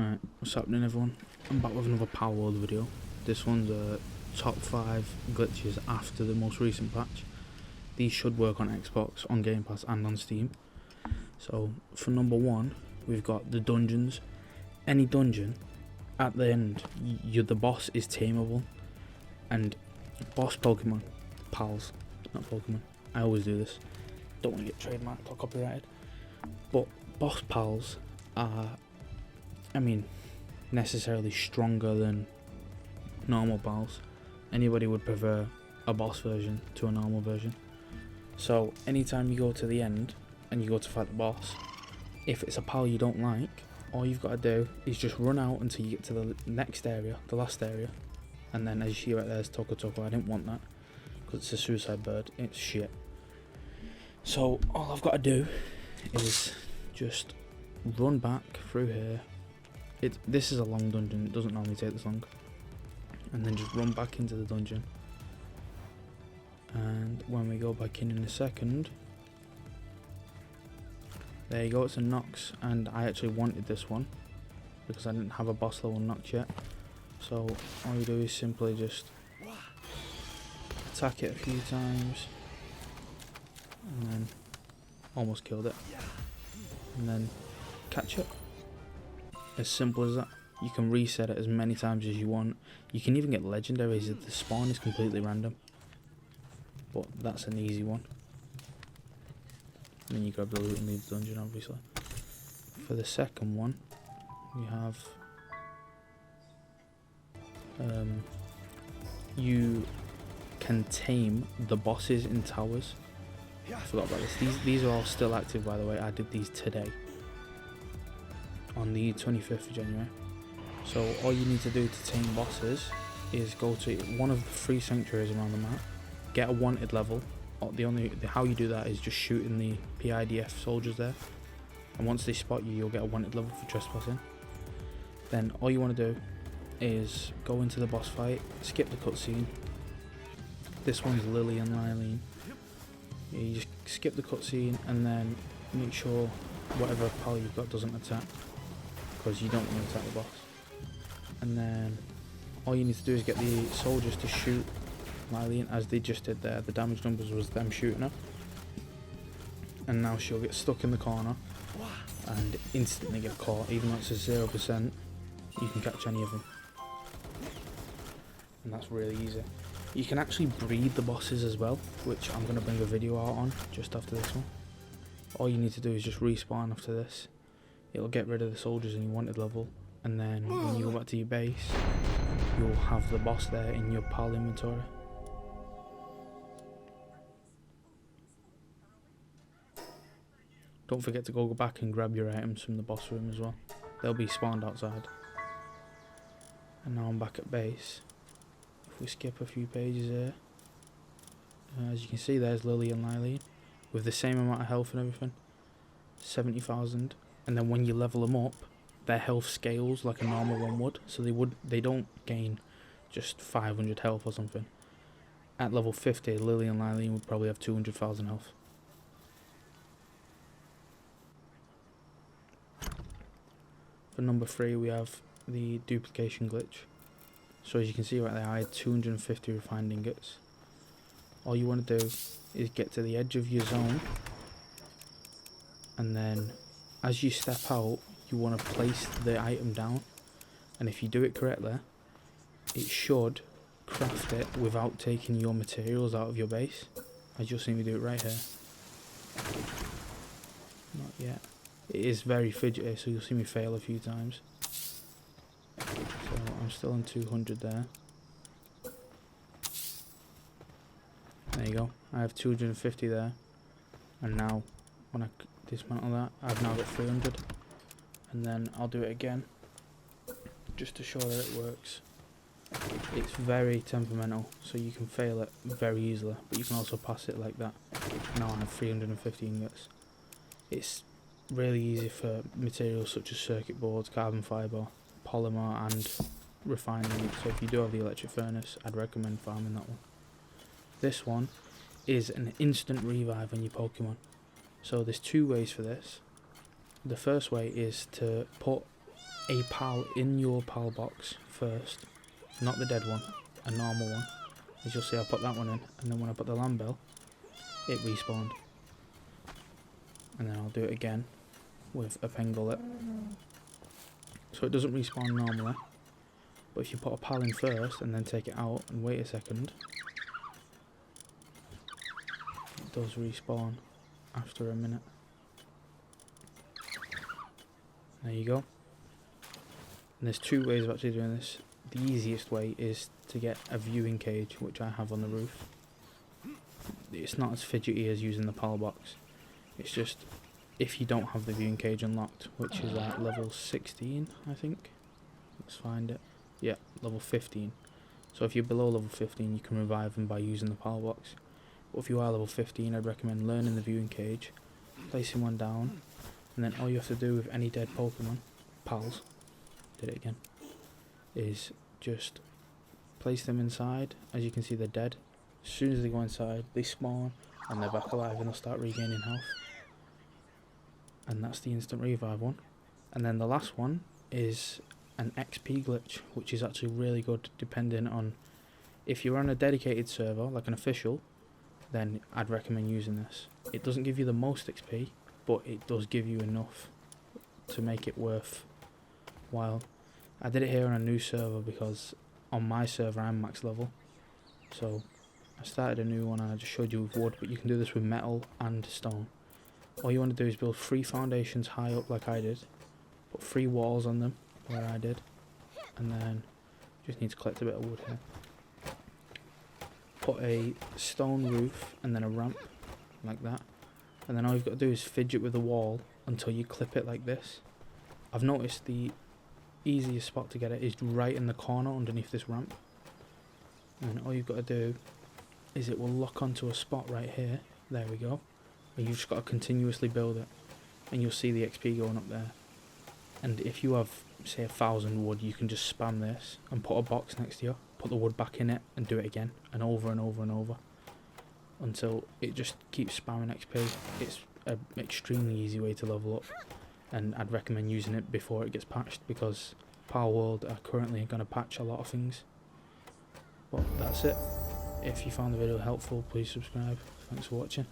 Alright, what's happening everyone? I'm back with another PALWORLD video. This one's a top 5 glitches after the most recent patch. These should work on Xbox, on Game Pass and on Steam. So for number 1, we've got the dungeons. Any dungeon, at the end, the boss is tameable. And boss Pokemon, pals, not Pokemon. I always do this. Don't want to get trademarked or copyrighted. But boss pals are, necessarily stronger than normal pals. Anybody would prefer a boss version to a normal version. So anytime you go to the end and you go to fight the boss, if it's a pal you don't like, all you've got to do is just run out until you get to the next area, the last area, and then as you see right there, there's Toko Toko. I didn't want that because it's a suicide bird. It's shit. So all I've got to do is just run back through here. This is a long dungeon, it doesn't normally take this long. And then just run back into the dungeon. And when we go back in a second, there you go, it's a Nox. And I actually wanted this one because I didn't have a boss level Nox yet. So all you do is simply just attack it a few times. And then almost killed it. And then catch it. As simple as that. You can reset it as many times as you want. You can even get legendaries if the spawn is completely random. But that's an easy one. And then you grab the loot and leave the dungeon, obviously. For the second one, we have you can tame the bosses in towers. I forgot about this. These are all still active, by the way. I did these today on the 25th of January. So all you need to do to tame bosses is go to one of the 3 sanctuaries around the map, get a wanted level. How you do that is just shooting the PIDF soldiers there, and once they spot you, you'll get a wanted level for trespassing. Then all you want to do is go into the boss fight, skip the cutscene. This one's Lily and Lylene. You just skip the cutscene and then make sure whatever pal you've got doesn't attack, because you don't want to attack the boss. And then all you need to do is get the soldiers to shoot Lylene as they just did there. The damage numbers was them shooting her. And now she'll get stuck in the corner and instantly get caught. Even though it's a 0%, you can catch any of them. And that's really easy. You can actually breed the bosses as well, which I'm going to bring a video out on just after this one. All you need to do is just respawn after this. It'll get rid of the soldiers in your wanted level, and then when you go back to your base, you'll have the boss there in your PAL inventory. Don't forget to go back and grab your items from the boss room as well. They'll be spawned outside. And now I'm back at base. If we skip a few pages here, as you can see, there's Lily and Lylene with the same amount of health and everything, 70,000. And then when you level them up, their health scales like a normal one would. So they don't gain just 500 health or something. At level 50, Lily and Lylene would probably have 200,000 health. For number 3, we have the duplication glitch. So as you can see right there, I had 250 refined ingots. All you want to do is get to the edge of your zone, and then as you step out, you want to place the item down, and if you do it correctly, it should craft it without taking your materials out of your base. As you'll see me do it right here. Not yet. It is very fidgety, so you'll see me fail a few times. So I'm still on 200 there. There you go. I have 250 there. And now, when I dismantle that, I've now got 300. And then I'll do it again, just to show that it works. It's very temperamental, so you can fail it very easily, but you can also pass it like that. Now I have 350 ingots. It's really easy for materials such as circuit boards, carbon fibre, polymer and refining. So if you do have the electric furnace, I'd recommend farming that one. This one is an instant revive on your Pokemon. So there's 2 ways for this. The first way is to put a PAL in your PAL box first, not the dead one, a normal one. As you'll see, I put that one in, and then when I put the land bell, it respawned. And then I'll do it again with a pen gullet. So it doesn't respawn normally, but if you put a PAL in first and then take it out and wait a second, it does respawn after a minute. There you go. And there's two ways of actually doing this. The easiest way is to get a viewing cage, which I have on the roof. It's not as fidgety as using the PAL box. It's just if you don't have the viewing cage unlocked, which is at level 16, I think. Let's find it. Yeah, level 15. So if you're below level 15, you can revive them by using the PAL box. But if you are level 15, I'd recommend learning the viewing cage, placing one down, and then all you have to do with any dead Pokemon, PALs, did it again, is just place them inside. As you can see, they're dead. As soon as they go inside, they spawn and they're back alive and they'll start regaining health. And that's the instant revive one. And then the last one is an XP glitch, which is actually really good depending on if you're on a dedicated server, like an official, then I'd recommend using this. It doesn't give you the most XP, but it does give you enough to make it worthwhile. I did it here on a new server because on my server I'm max level. So I started a new one and I just showed you with wood, but you can do this with metal and stone. All you want to do is build 3 foundations high up like I did, put 3 walls on them where I did, and then just need to collect a bit of wood here. Put a stone roof and then a ramp like that, and then all you've got to do is fidget with the wall until you clip it like this. I've noticed the easiest spot to get it is right in the corner underneath this ramp, and all you've got to do is it will lock onto a spot right here. There we go. And you've just got to continuously build it, and you'll see the XP going up there. And if you have, say, 1,000 wood, you can just spam this and put a box next to you, put the wood back in it, and do it again, and over and over and over, until it just keeps spamming XP. It's an extremely easy way to level up, and I'd recommend using it before it gets patched, because PALWORLD are currently going to patch a lot of things. But that's it. If you found the video helpful, please subscribe. Thanks for watching.